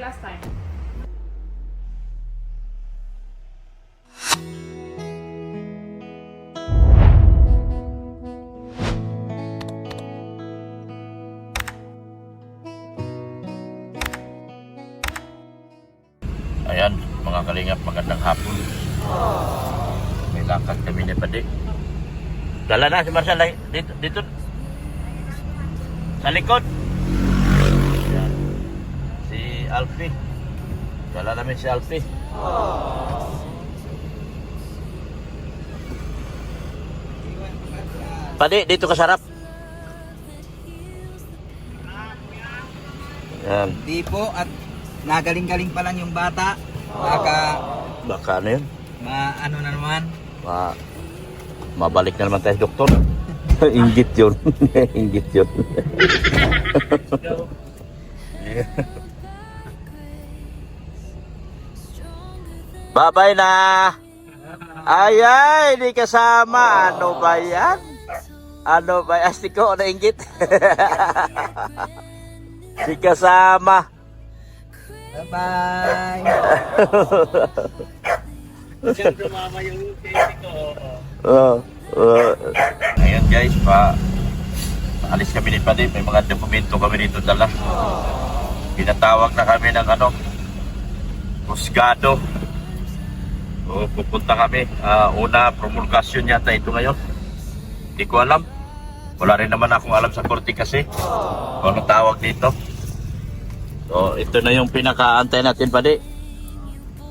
last time. Ayan, mga kalingap, magandang hapon. May lakad kami ni Padi. Dala na si Marcel dito sa likod. Ayan. Si Alfie. Dala namin si Alfie. Padi, dito ka sarap. Ayan. Di po, at nagaling-galing pa lang yung bata. Baka ano yun? Ano na naman. Mabalik na naman tayo, doktor. Inggit yun. Inggit yun. Bye-bye na. Ay, hindi kasama. Ano ba yan? Ano ba yan? Astiko, ano inggit? Di kasama. Bye-bye. Siyempre mama yung titi ko. Ayan guys, alis kami ni Padi. May mga dokumento kami dito dala. Pinatawag na kami ng husgado. Pupunta kami. Una, promulgasyon yata ito ngayon. Hindi ko alam. Wala rin naman akong alam sa korte kasi. Kung anong tawag dito. So, ito na yung pinakaantay natin, Padi.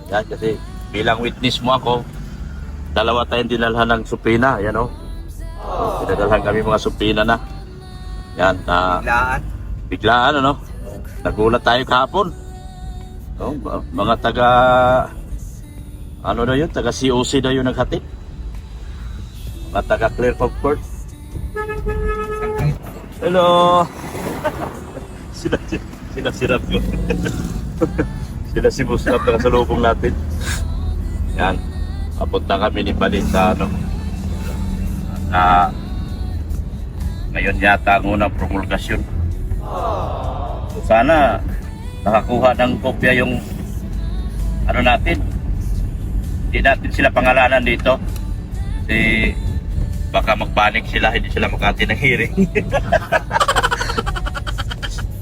Yan, kasi bilang witness mo ako, dalawa tayong dinalhan ng supina. Yan o. So, pinadalhan kami mga supina na. Yan, Biglaan. biglaan, ano? Nagulat tayo kahapon. So, mga taga... Ano na yun? Taga COC na yun naghatid. Mga taga Clear Comfort. Hello! Sila sirap ko. Sila si Musrap na kasalubong natin. Yan. Papunta kami ni Padi sa ngayon yata ang unang promulgasyon. So sana nakakuha ng kopya yung natin. Hindi natin sila pangalanan dito. Kasi baka magpanik sila, hindi sila makati ng hearing.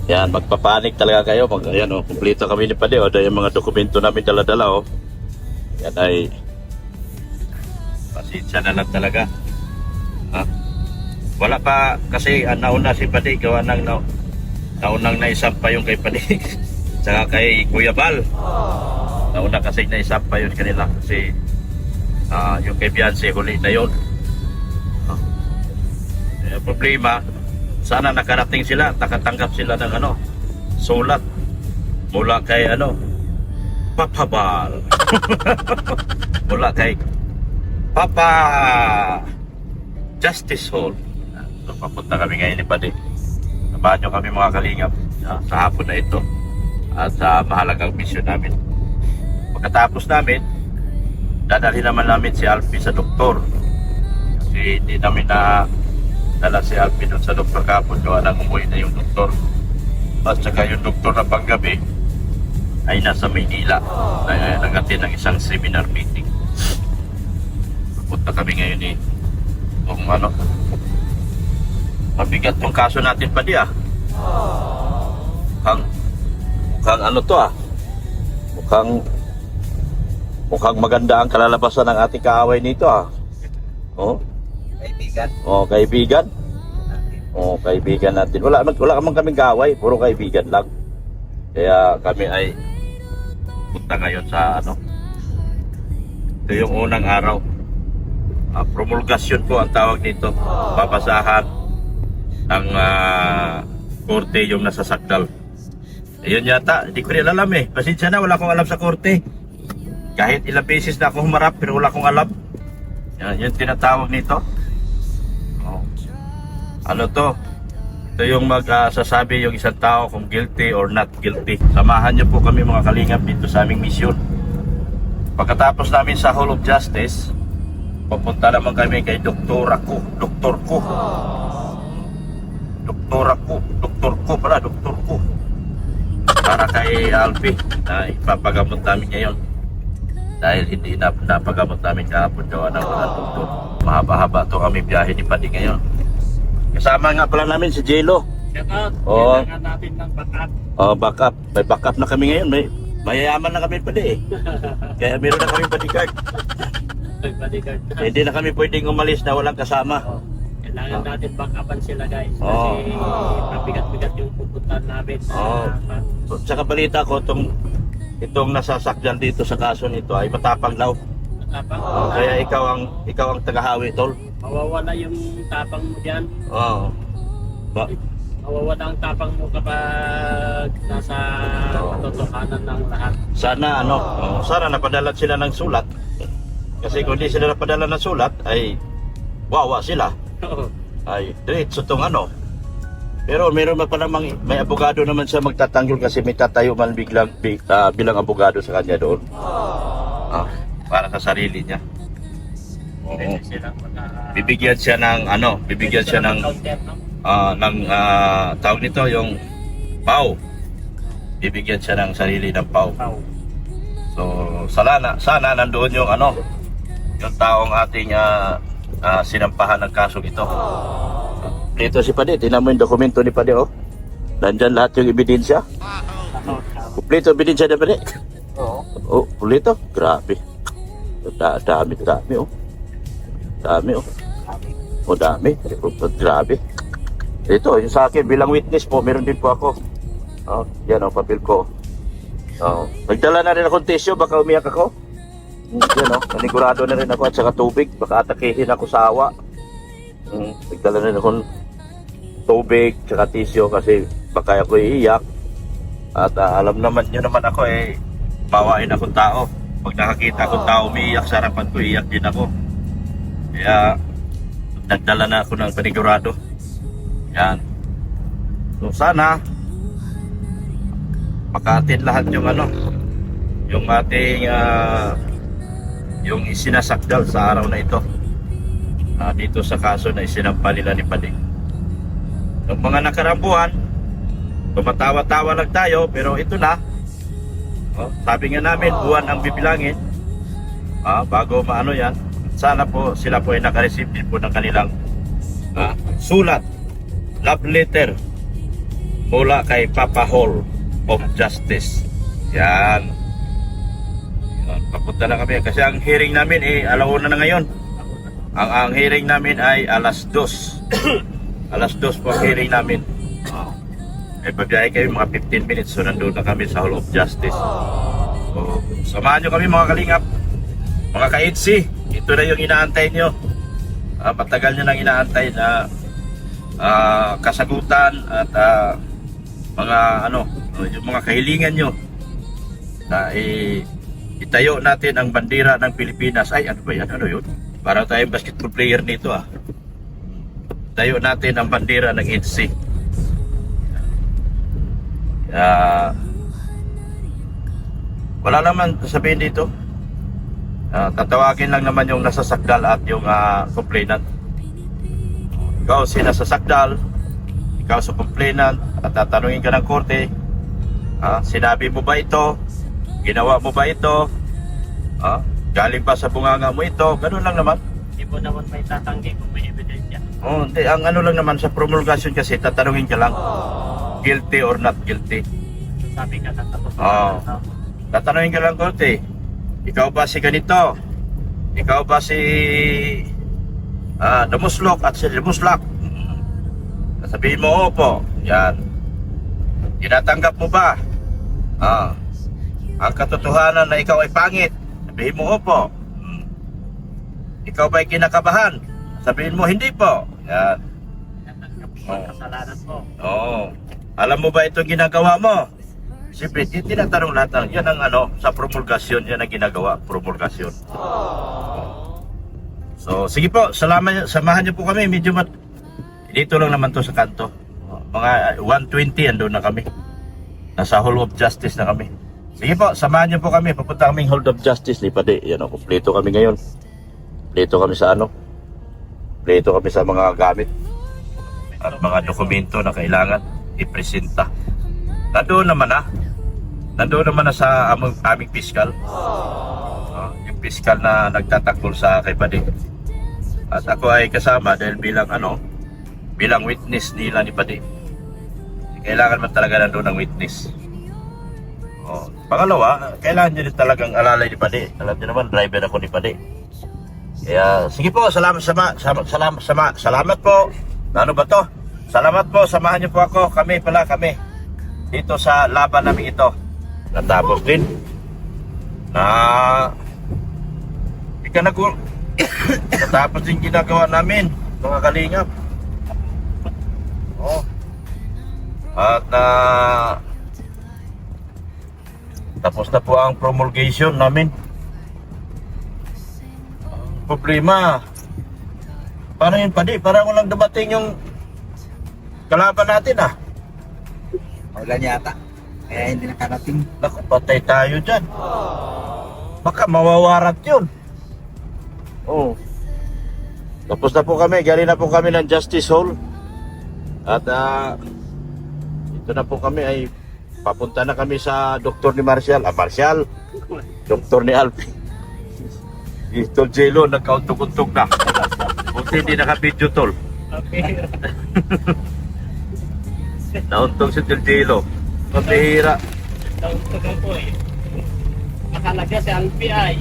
Yan, magpapanik talaga kayo. Ayan o, kumplito kami ni Padi. O, yung mga dokumento namin dala-dala o. Yan ay pasensya na lang talaga. Ha? Wala pa kasi nauna si Padi. Gawa ng naunang naisampa yung kay Padi. Tsaka kay Kuya Bal. Nauna kasi naisampa yun kanila. Kasi yung kay Beyonce huli na yun. Problema, sana nakarating sila, nakatanggap sila ng sulat mula kay Papa Bal. Mula kay Papa Justice Hall. So, papunta kami ngayon ni Padi. Samahan nyo kami mga kalingap sa hapon na ito at sa mahalagang mission namin. Pagkatapos namin, dadalhin naman namin si Alfie sa doktor kasi hindi namin dala si Alfie doon sa doktor kapon. Gawa nang umuwi na yung doktor. At saka yung doktor na panggabi ay nasa Maynila. Nag-attend ng isang seminar meeting. Punta kami ngayon kung mabigat tong kaso natin pa mukhang maganda ang kalalabasan ng ating kaaway nito Oh. Kaibigan. Kaibigan. Kaibigan natin. Wala man kaming kaaway, puro kaibigan lang. Kaya kami ay punta ngayon sa ito yung unang araw. Promulgasyon po ang tawag nito. Babasahan ng korte yung nasasakdal. Ayun yata, hindi ko rin alam Pasensya na, wala akong alam sa korte. Kahit ilang beses na ako humarap, pero wala akong alam. Yan, yung tinatawag nito. Ito yung magsasabi yung isang tao kung guilty or not guilty. Samahan niyo po kami mga kalingap dito sa aming misyon. Pagkatapos namin sa Hall of Justice, pupunta naman kami kay Doktor ko. Doktor ko. para kay Alfie na ipapagamot namin ngayon. Dahil hindi na napagamot namin kahapon gawa ng mga doktor. Mahaba-haba to kami biyahe ni Padi ngayon. Kasama nga pala namin si Jello. Shout out. Oo. Kailangan natin ng backup. Backup. May backup na kami ngayon. Mayayaman na kami Padi eh. Kaya meron na kami bodyguard. Bodyguard na. Hindi na kami pwedeng umalis na walang kasama. Oo. Kailangan natin backupan sila guys. Oo. Kasi mabigat-bigat yung pupuntahan namin. Oo. Tsaka balita ko, itong nasasakyan dito sa kaso nito ay matapang daw. Tapang. Kaya ikaw ang tagahawi, tol. Mawawala yung tapang mo dyan. Oo. Mawawala ang tapang mo kapag nasa katotohanan ng lahat. Sana napadala sila ng sulat. Kasi kung di sila napadala ng sulat ay wawa sila. Oo. Ay diretso tong ano. Pero meron pa namang may abogado naman siya magtatanggol kasi may tatayo man bilang abogado sa kanya doon. Para sa sarili niya. Pwede silang Bibigyan siya ng counter, no? tawag nito yung PAW. Bibigyan siya ng sarili ng PAW. Wow. So sana nandoon yung yung taong ating sinampahan ng kasong ito. Dito si Padi, tingnan mo yung dokumento ni Padi, oh. Nandyan lahat yung ebidensya. Kompleto ebidensya na Padi. Oo. Oh, kompleto. Grabe. Dami, oh. Dami, oh. Oh, dami. Grabe. Ito, yung sa akin, bilang witness po, meron din po ako. Oh, yan, oh, papel ko. Oh, nagdala na rin akong tissue, baka umiyak ako. Yan, oh, nanigurado na rin ako at saka tubig, baka atakihin ako sa awa. Nagdala na rin akong tubig, saka tissue kasi baka ako iiyak. At alam naman nyo naman ako bawain akong tao. Pag nakakita akong tao umiiyak sa harapan ko, iiyak din ako. Kaya nagdala na ako ng panigurado. Yan. So sana maka-attend lahat yung yung ating yung isinasakdal sa araw na ito. Dito sa kaso na isinampa nila ni Padi. Yung mga nakarambuhan, tumatawa-tawa lang tayo, pero ito na. Sabi nga namin, buwan ang bibilangin. Bago maano yan, sana po sila po ay nakareceive din po ng kanilang sulat, love letter mula kay Papa Hall of Justice. Yan. Papunta na kami kasi ang hearing namin alauna na ngayon. Ang hearing namin ay alas 2. Alas 2 po ang hearing namin. Pagbiyahe kayo mga 15 minutes, so nandun na kami sa Hall of Justice. So, samahan nyo kami mga kalingap, mga ka-HC. Ito na yung inaantay nyo. Matagal nyo nang inaantay na kasagutan at mga yung mga kahilingan nyo na itayo natin ang bandera ng Pilipinas. Ay, ano ba yan? Ano yun? Para tayong basketball player nito tayo natin ang bandera ng HC. Wala naman sabihin dito. Tatawagin lang naman yung nasasakdal at yung complainant. Ikaw si nasasakdal, ikaw sa complainant, at tatanungin ka ng korte, sinabi mo ba ito? Ginawa mo ba ito? Galing ba sa bunganga mo ito? Ganun lang naman. Hindi mo naman may tatanggi kung may ebidensya. Hindi, ang lang naman sa promulgasyon kasi tatanungin ka lang, guilty or not guilty. Sabi ka na tapos. Tatanungin ka lang korte, ikaw ba si ganito? Ikaw ba si Damuslok at si Damuslak? Sabihin mo, opo. Yan. Tinatanggap mo ba ang katotohanan na ikaw ay pangit? Sabihin mo, opo. Ikaw ba ay kinakabahan? Sabihin mo, hindi po. Yan. Tinatanggap mo ang kasalanan mo. Oo. Alam mo ba ito ginagawa mo? Siyempre, tinatanong lahat. Yan ang sa promulgasyon, yan ang ginagawa, promulgasyon. So, sige po, samahan niyo po kami. Medyo dito lang naman to sa kanto. Mga 1:20 andun na kami. Nasa Hall of Justice na kami. Sige po, samahan niyo po kami. Papunta kaming Hall of Justice ni Padi. Yan o, kumpleto kami ngayon. Kumpleto kami sa kumpleto kami sa mga gamit at mga dokumento na kailangan ipresenta. Nandoon naman nandoon naman na sa aming piskal. Yung piskal na nagtatakol sa kay Padi. At ako ay kasama dahil bilang witness nila ni Padi. Kailangan man talaga nandoon ng witness. Pangalawa, kailangan nyo din talagang alalay ni Padi. Alam nyo naman, driver ako ni Padi. Kaya, sige po, salamat po. Ano ba to? Salamat po, samahan niyo po ako. Kami. Dito sa laban namin ito. Natapos din. Natapos din ginagawa namin, mga kalingap. At tapos na po ang promulgation namin. Ang problema, paano yun, Padi? Parang walang dumating yung kalaban natin Maulan yata. Kaya hindi nakarating. Naku, patay tayo dyan. Baka mawawarat yun. Tapos na po kami. Galing na po kami ng Justice Hall. At ito na po kami ay papunta na kami sa doktor ni Marcial. Marcial, doktor ni Alpi. Tol Jelo, nagkauntog-untog na. Buti hindi naka-video, Tol. Okay. Nauntog si Tol Jelo. Pabihira. Taon-taon po eh. Nakalaga si Alpi ay.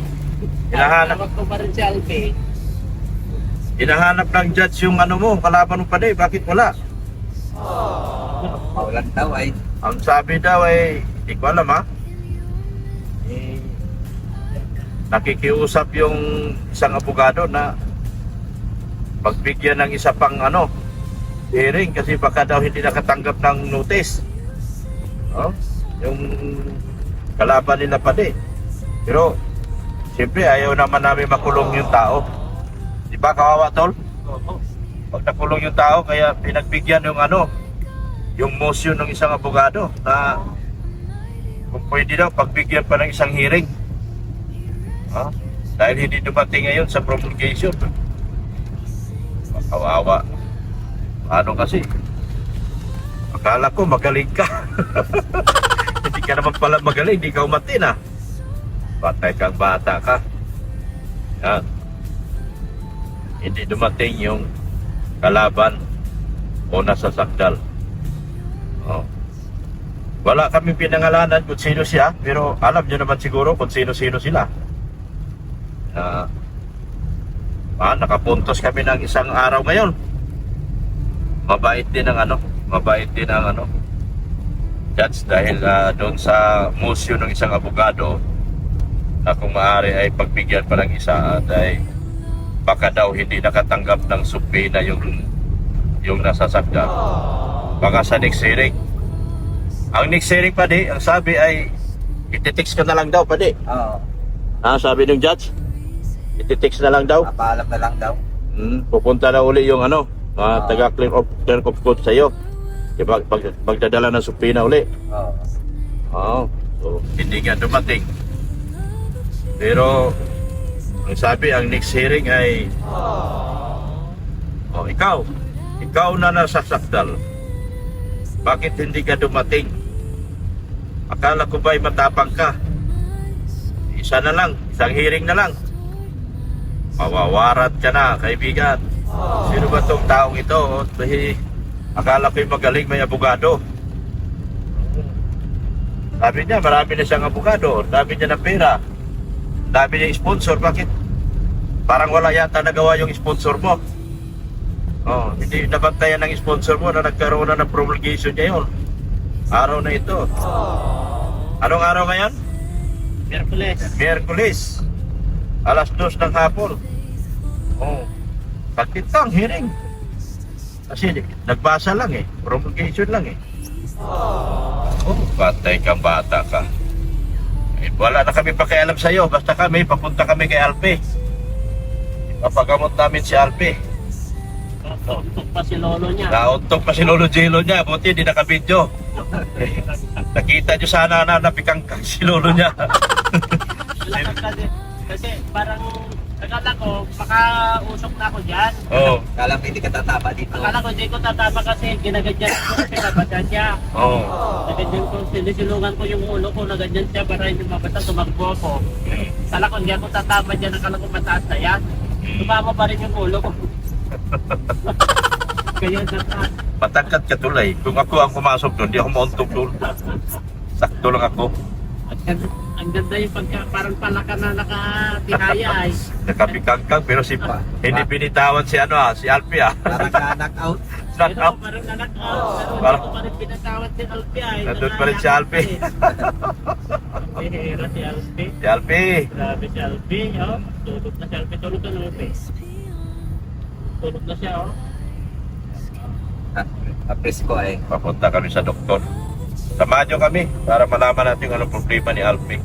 Hinahanap. Tawag ko pa rin si Alpi. Hinahanap ng judge yung kalaban mo pa din. Bakit wala? Maulan daw ay. Ang sabi daw ay, di ko alam nakikiusap yung isang abogado na pagbigyan ng isa pang hearing kasi baka daw hindi nakatanggap ng notice. Yung kalaban nila pa din. Pero siyempre ayaw naman namin makulong yung tao. Di ba kawawa, Tol? Pag nakulong yung tao kaya pinagbigyan yung motion ng isang abogado na kung pwede daw pagbigyan pa ng isang hearing. Dahil hindi dumating ngayon sa promulgation. Kawawa. Ano kasi? Akala ko magaling ka. Hindi ka naman pala magaling, hindi ka umatin Patay kang bata ka. Yan. Hindi dumating yung kalaban o nasasakdal. Wala kami pinangalanan kung sino siya, pero alam nyo naman siguro kung sino-sino sila. Nakapuntos kami ng isang araw ngayon. Mabait din ang judge dahil doon sa motion ng isang abogado na kung maaari ay pagbigyan pa ng isa at ay baka daw hindi nakatanggap ng subpoena yung nasasakdal. Baka sa next hearing. Ang next hearing pa ang sabi ay ititext ka na lang daw sabi ng judge. Ititext na lang daw. Papaalam na lang daw. Pupunta na uli yung taga clear of court sa'yo. Magdadala ng subpoena uli. So, hindi nga dumating. Pero ang sabi, ang next hearing ay ikaw na nasasakdal. Bakit hindi ka dumating? Akala ko ba'y matapang ka? Isang hearing na lang. Mawawarat ka na, kaibigan. Sino ba tong taong ito? Akala ko'y magaling, may abogado. Sabi niya, marami na siyang abogado. Dami niya ng pera. Dami niya sponsor. Bakit? Parang wala yata nagawa yung sponsor mo. Hindi nabantayan ng sponsor mo na nagkaroon na ng promulgation niya yun. Araw na ito. Anong araw ngayon? Miyerkules. Alas 2 ng hapon. Bakit ang hearing? Kasi nagbasa lang promulgation lang patay kang bata ka. Wala na kami pakialam sa'yo. Basta papunta kami kay Alpi. Papagamot namin si Alpi. Nauntog pa si lolo niya. Nauntog pa si Lolo Jelo niya. Buti hindi nakabidyo. Nakita nyo sana na napikang si lolo niya. Kasi parang Akala ko, makausok na ako dyan. Oo. Kala ko hindi ka tatapa dito. Akala ko hindi ko tatama kasi ginaganyan ko kasi nabagan niya. Oo. Naganyan ko, sinisilungan ko yung ulo ko, naganyan siya para hindi mabata, tumakbo ako. Akala ko hindi ako tatama dyan, akala ko mataas na yan. Tumama pa rin yung ulo ko. Kaya nataas. Matangkat ka tulay. Kung ako ang pumasok doon, di ako mauntog doon. Sakto lang ako. Ang ganda yung pagka, parang palaka na nakatihaya ay. Nakapikangkang pero hindi binitawan si si Alpi Parang na-knock out. Knock Pero out. parang nanak-out. Pero Parang- hindi ko pa rin pinatawad si Alpi ay. Nandun pa rin si Alpi. Bihira si Alpi. Si Alpi. Grabe si Alpi. Oh. Tulog na si Alpi. Tulog na Alpi. Tulog na siya oh. Apres ko eh. Papunta kami sa doktor. Samahan nyo kami para malaman natin anong problema ni Alpi.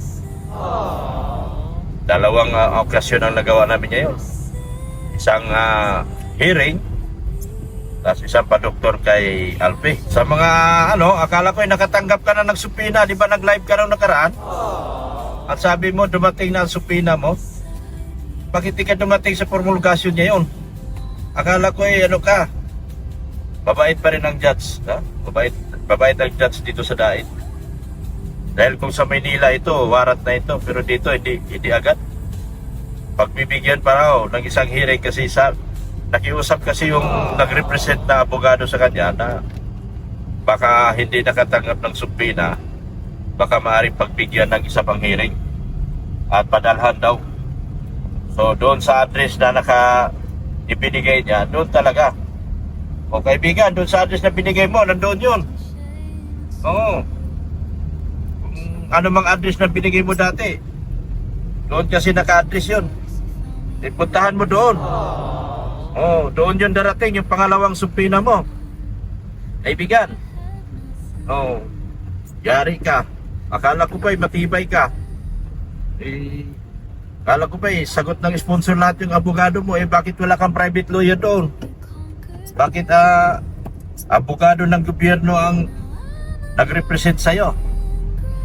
Dalawang okasyon ang nagawa namin ngayon. Isang hearing, tapos isang pa-doktor kay Alpi. Sa mga akala ko ay nakatanggap ka na ng supina. Di ba nag-live ka nung nakaraan? At sabi mo, dumating na ang supina mo. Bakit di ka dumating sa promulgasyon niya yun? Akala ko ay ka, mabait pa rin ang judge. Ha? Mabait ang judge dito sa Dait. Dahil kung sa Maynila ito, warrant na ito. Pero dito, hindi agad. Pagbibigyan pa raw ng isang hearing kasi nakiusap kasi yung nag-represent na abogado sa kanya na baka hindi nakatanggap ng supina, baka maaaring pagbigyan ng isa pang hearing at padalhan daw. So doon sa address na ibinigay niya, doon talaga. O kaibigan, doon sa address na binigay mo, nandoon yun. Oo. Kung ano mang address na binigay mo dati, doon kasi naka-address yun. Puntahan mo doon. Oo, doon yun darating, yung pangalawang supina mo. Kaibigan. Oo. Yari ka. Akala ko pa matibay ka. Akala ko pa sagot ng sponsor lahat yung abogado mo. Bakit wala kang private lawyer doon? Bakit abogado ng gobyerno ang nag-represent sa'yo?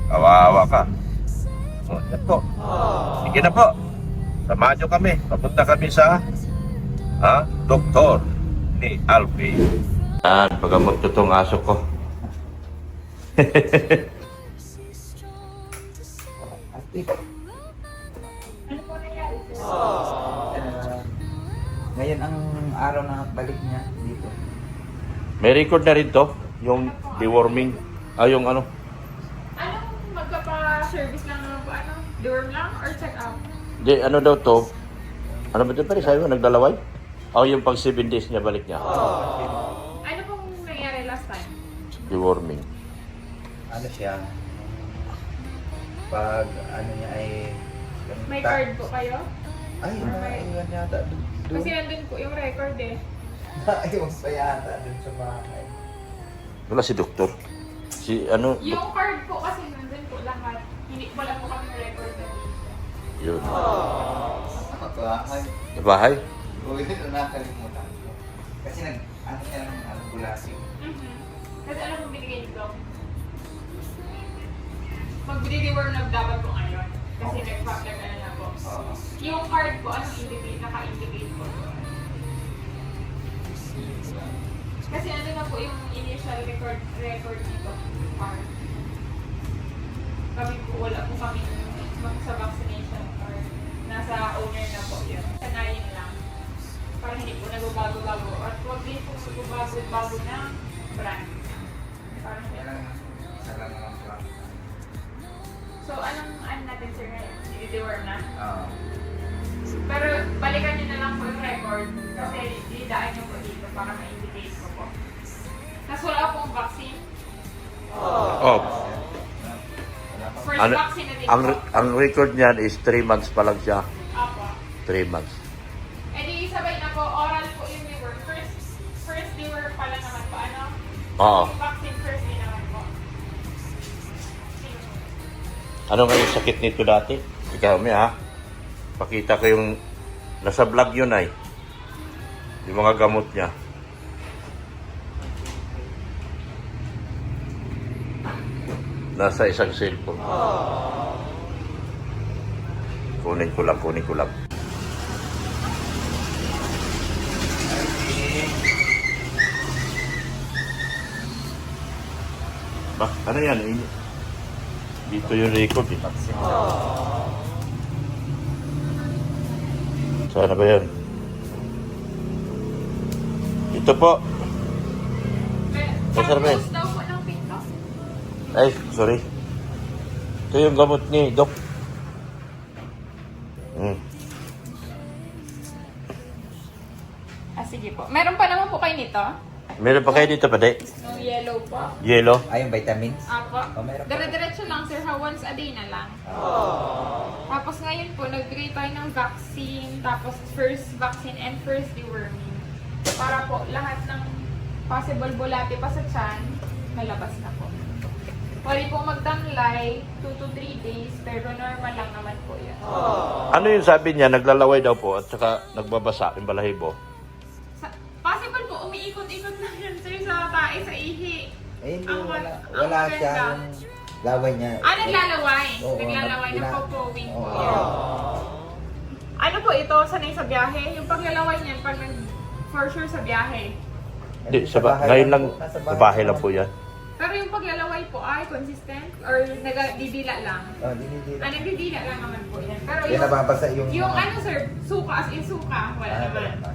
Kawawa ka. O, yan po. Sige na po. Samahan nyo kami. Papunta kami sa doktor ni Alpi. Yan, pagamot ko itong aso ko. Ngayon ang araw na balik niya dito. May record na rin to, yung deworming. Yung Anong magpapa-service lang naman po? Dorm lang or check-up? Di, daw to? Ano ba ito pa rin? Sabi mo, nagdalaway? Yung pag 7 days niya balik niya. Ano pong nangyari last time? Deworming. Ano siya? Pag ano niya ay... May card po kayo? Ay, naiwan yata doon. Kasi nandun po yung record eh. Naiwan pa yata doon sa bahay. Wala si doktor. Yung card po kasi nandun po lahat. Hindi wala po kami record na dito. Yun. Bahay. Sa bahay? Oo, yun ang nakalimutan ko. Kasi ano siya ng bulasing. Kasi alam mo binigay dito? Mag-deliver na dapat po ngayon. Kasi nag-public na po. Yung card po, anong indicate? Naka-indicate po. Kasi ano na po yung initial record nito, card. Kami po, wala po kami sa vaccination card. Nasa owner na po yun. Sanayin lang. Para hindi po nagbabago-bago. At huwag din po nagbabago-bago na brand. Para hindi. So, anong natin sir ngayon? I-deworm na? Oo. Pero balikan nyo na lang po yung record kasi didaan nyo po dito para ma-indicate ko po. Tapos wala pong vaccine. First vaccine na din po. Ang record niyan is 3 months pa lang siya. Apo. 3 months. E di sabay na po, oral po yung deworm. First deworm pala naman po, ano? Oo. Yung vaccine first din naman po. Ano nga yung sakit nito dati? Ikaw, pakita ko yung nasa vlog yun ay. Yung mga gamot niya. Nasa isang cellphone. Kunin ko lang. Ba, ano yan? Dito yung record eh. Saan na ba yan? Ito po. Sir, Ben. Close daw po ng pinto. Ay, sorry. Ito yung gamot ni Doc. Sige po. Meron pa naman po kayo nito. Meron pa kayo dito, pade? Yung yellow po. Yellow? Yung vitamins? Apo. Oh, meron pa. Dire-diretso lang sir, once a day na lang. Tapos ngayon po, nag-create tayo ng vaccine, tapos first vaccine and first deworming. Para po lahat ng possible bulati pa sa tiyan, malabas na po. Pwede po magtamlay 2 to 3 days, pero normal lang naman po yan. Ano yung sabi niya? Naglalaway daw po at saka nagbabasa yung balahibo. Possible po, umiikot-ikot na yan sir sa tae, sa ihi. Eh, hindi, Ang wala ganda. siya yung laway niya. Naglalaway. Oo, Naglalaway na pina- po-powing po Oo. yan. Ano po ito, sanay sa biyahe? Yung paglalaway niyan, pag for sure sa biyahe. Hindi, bahay ngayon lang, po, nasa sa bahay lang po yan. Pero yung paglalaway po ay consistent or nagdidila lang? Oh, dinidila. Nagdidila lang naman po yan. Pero Yan nababasa yung... yung ano sir, suka as in suka, wala naman.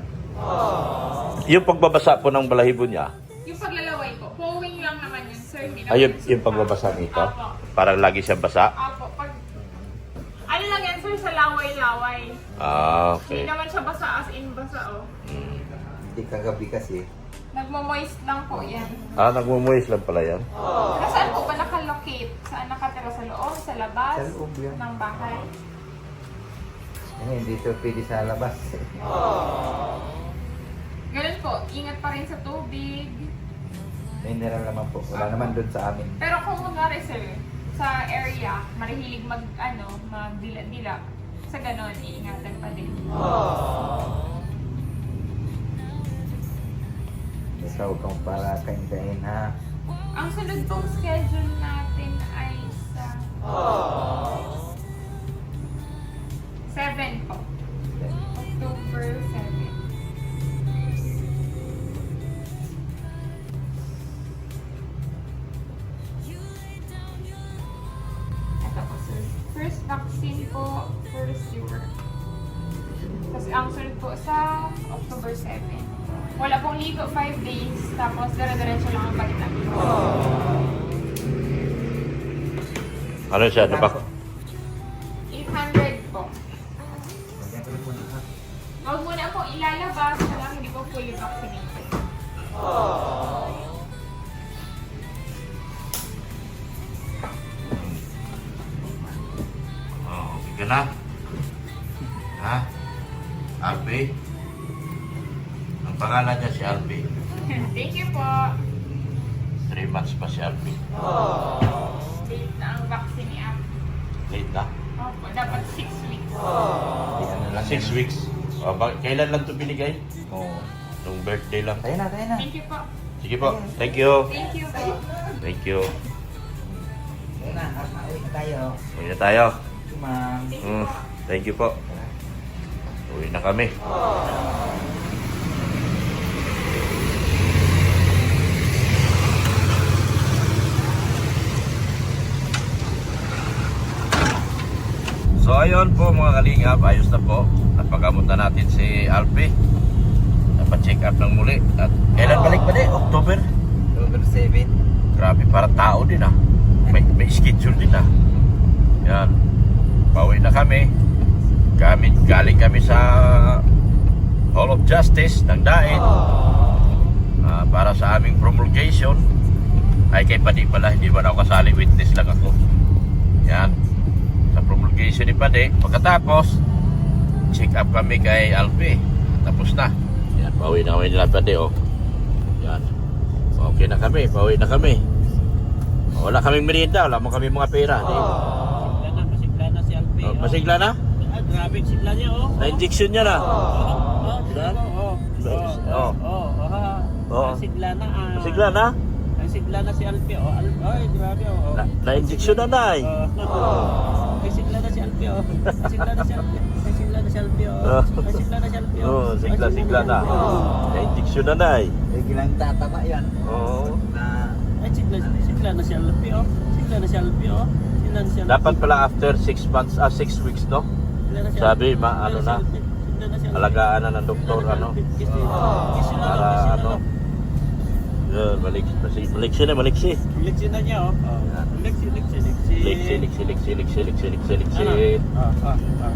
Yung pagbabasa po ng balahibo niya, Yung paglalaway po, powing lang naman yun sir. Hindi naman ay yung suka. pagbabasa nito, Apo. parang lagi siyang basa. Apo, pag... Ano lang yan sir, sa laway-laway. Ah, Hindi okay. naman siya basa as in basa oh. Hindi kagabi kasi. Nagmo-moist lang po yan. Ah, nagmumuwis lang pala yan. Saan po ba nakalocate? Saan nakatira? Sa loob? Sa labas? Sa loob yan. Ng bahay? Hindi ito pwede sa labas. Ganun po, ingat pa rin sa tubig. Mineral naman po. Wala naman doon sa amin. Pero kung kunwari sir, sa area, marihilig magdila-dila, sa ganon, iingatan pa din. Basta huwag kang para kain-kain ha. Ang sunod pong schedule natin ay sa 7 po. October 7. Ito po sir. First vaccine po, first year. Tapos ang sunod po sa October 7. Wala pong ligo 5 days, tapos dire-diretso lang ang palitan. Ano siya? Ano ba? 800 po. Lagyan ko rin muna ha. Huwag muna po ilalabas, walang hindi po fully vaccinated. Oh, okay ka na? Ha? Alpi? Ang pangalan niya si Alpi. Thank you po. 3 months pa si Alpi. Date na ang vaccine ni App. Late na. Opo, dapat 6 weeks. Ano lang 6 yan. weeks. Oh, kailan lang ito binigay? Oo. Nung birthday lang. Tayo na, tayo na. Thank you po. Sige po. Thank you. Thank you po. Thank you. Tayo na, uwi na tayo. Uwi na tayo. Ma'am. Thank you po. Thank you po. Uwi na kami. So ayun po mga kalingap, ayos na po. Napagamot na natin si Alpi. Napa-check up ng muli. At kailan balik pa October? October 7. Grabe, para tao din ah. May schedule din ah. Yan. Pauwi na kami. Galing kami sa Hall of Justice ng Daet. Para sa aming promulgation. Ay kay Padi pala, hindi ba ako kasali, witness lang ako. Yan. Sa promulgation ni Padi. Pagkatapos, check up kami kay Alpi. Tapos na. Yan, pauwi na kami nila Padi oh. Yan. Okay na kami, pauwi na kami. Wala kaming merienda, wala mo kami mga pera. Masigla na si Alpi. Oh, masigla na? Ah, grabe, sigla niya, oh. Na-injection niya na. Sigla, oh. Oh. Oh. Sigla na, ah. Masigla na? Sigla na si Alpi, oh. Ay, grabe, oh. Na-injection na na eh. May sigla na si Alpi, oh. May sigla na si Alpi. May sigla na selfie, oh. Ah. Ay, sigla na selfie, oh. Oh, sigla-sigla na. Na-injection na na eh. Biglang tatama yan. Oo. Na Ay, sigla na selfie, oh. Sigla na selfie, oh. Sigla na selfie. Dapat pala after 6 months, 6 weeks, no? Sigla na selfie. Sabi, ano na, Sigla na selfie. alagaan na ng doktor, ano? Kiss nila. Kiss nila, Para kiss nila. ano? Yun, maliksi na, maliksi. Liksi na niya, oh. Liksi. Liksi. Ano?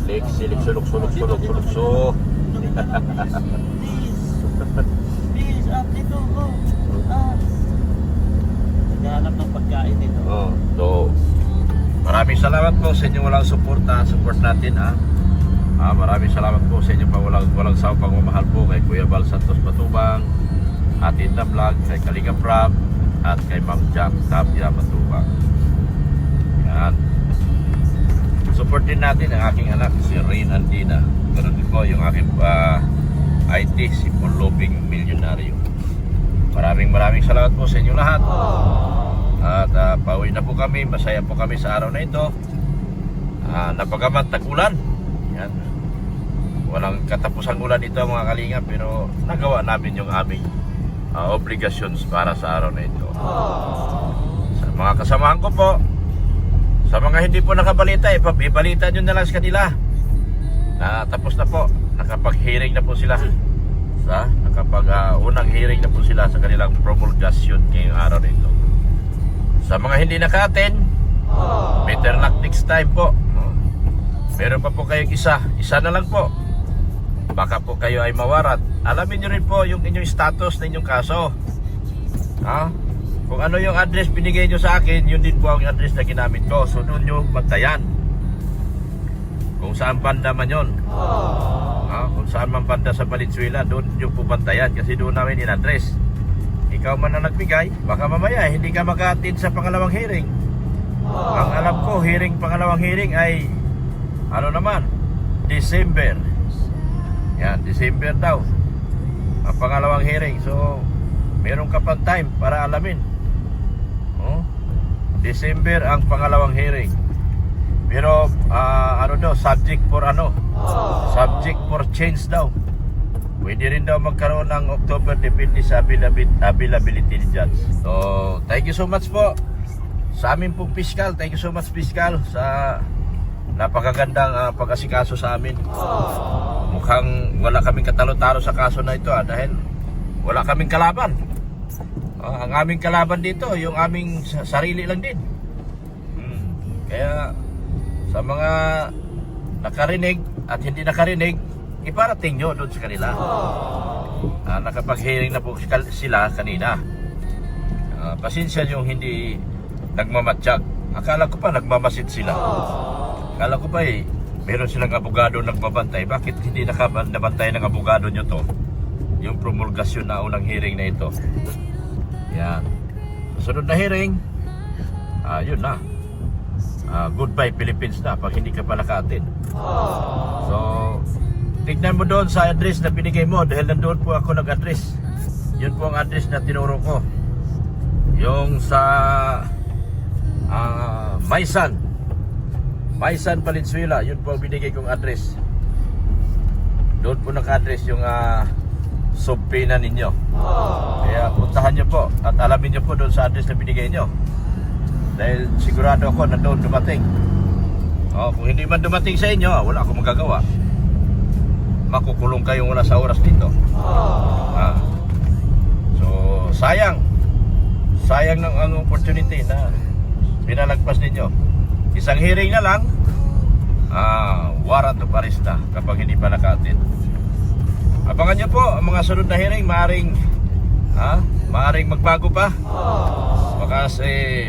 Liksi, lukso. Please, dito, go. Naghahanap ng pagkain dito. Oh, so, maraming salamat po sa inyong walang support natin, ha. Maraming salamat po sa inyo pa walang sawang pagmamahal po kay Kuya Val Santos Matubang, Ate Edna Vlog, kay Kalinga Prab, at kay Ma'am Jack Tapia Matubang. Yan. Support din natin ang aking anak, si Rain Andina. Ganun din po yung aking IT, si Polobing Milyonaryo. Maraming salamat po sa inyo lahat. At pauwi na po kami, masaya po kami sa araw na ito. Napagamat tag-ulan. Yan. Walang katapusang ulan ito mga kalinga, pero nagawa namin yung aming obligations para sa araw na ito. Sa mga kasamahan ko po, sa mga hindi po nakabalita, ibalita nyo na lang sa kanila na tapos na po, nakapag-hearing na po sila. Unang hearing na po sila sa kanilang promulgation ngayong araw na ito. Sa mga hindi naka-attend, better luck next time po. Meron pa po kayong isa na lang po. Baka po kayo ay mawarat. Alamin nyo rin po yung inyong status na inyong kaso. Kung ano yung address binigay nyo sa akin, yun din po ang address na ginamit ko. So doon nyo bantayan kung saan banda man yun. Kung saan man banda sa Valenzuela, doon nyo po bantayan kasi doon namin in-address. Ikaw man na nagbigay, baka mamaya hindi ka maka-attend sa pangalawang hearing. Ang alam ko, pangalawang hearing ay December. Yan, December daw ang pangalawang hearing. So meron ka pang time para alamin. December ang pangalawang hearing. Pero subject for change daw. Pwede rin daw magkaroon ng October, depende sa availability ni judge. So thank you so much po sa amin pong fiscal. Thank you so much fiscal sa napakagandang pag-asikaso sa amin. Mukhang wala kaming katalo-talo sa kaso na ito dahil wala kaming kalaban. Ang aming kalaban dito, yung aming sarili lang din. Kaya sa mga nakarinig at hindi nakarinig, iparating nyo doon sa kanila. Nakapag-hearing na po sila kanina. Pasensya yung hindi nagmamatsyag. Akala ko pa nagmamasid sila. Akala ko pa meron silang abogado nagbabantay. Bakit hindi nabantay ng abogado nyo to? Yung promulgasyon na unang hearing na ito. Yan. Sunod na hearing, yun na. Goodbye Philippines na pag hindi ka pa naka-attend. So, tignan mo doon sa address na binigay mo dahil nandoon po ako nag-address. Yun po ang address na tinuro ko. Yung sa Maisan Valenzuela, yun po ang binigay kong address. Doon po naka-address yung subpena ninyo. Kaya puntahan nyo po at alamin nyo po doon sa address na binigay nyo. Dahil sigurado ako na doon dumating. Kung hindi man dumating sa inyo, wala akong magagawa. Makukulong kayong wala sa oras dito. So sayang ng ang opportunity na pinalagpas ninyo. Isang hearing na lang, warrant of arrest na kapag hindi pa naka-attend. Abangan nyo po ang mga sunod na hearing. Maaring magbago pa.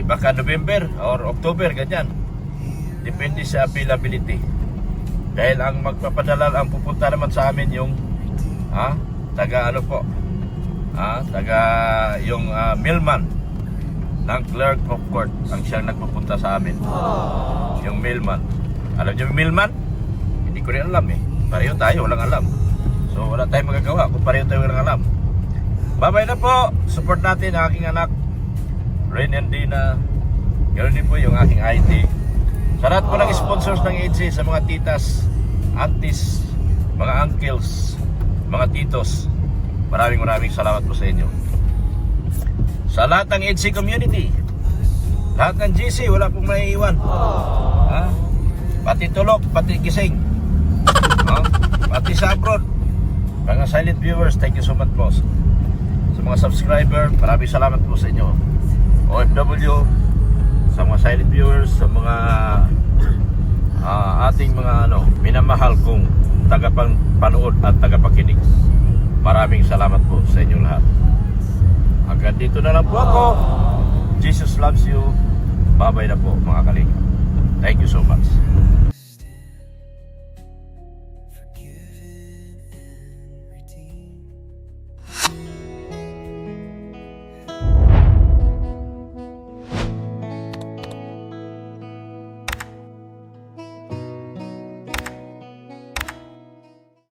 Baka November or October, ganyan. Depende sa availability. Dahil ang magpapadala, ang pupunta naman sa amin yung taga yung mailman ng clerk of court ang siyang nagpupunta sa amin. Yung mailman. Alam niyo yung mailman? Hindi ko rin alam Pareho tayo, walang alam. So wala tayong magagawa kung pareho tayo walang alam. Babay na po. Support natin ang aking anak Rain Andina. Ganoon din po yung aking IT. Sa lahat po ng sponsors ng EDC, sa mga titas, aunties, mga uncles, mga titos, maraming salamat po sa inyo. Sa lahat ng EDC community, lahat ng GC, wala pong maiiwan. Ha? Pati tulok, pati gising. Ha? Pati sa abroad. Mga silent viewers, thank you so much po. Sa mga subscriber, maraming salamat po sa inyo. OFW, sa mga silent viewers, sa mga ating mga minamahal kong tagapanood at tagapakinig. Maraming salamat po sa inyo lahat. Hanggang dito na lang po ako. Jesus loves you. Bye-bye na po mga kalinga. Thank you so much. Forgiven and redeemed.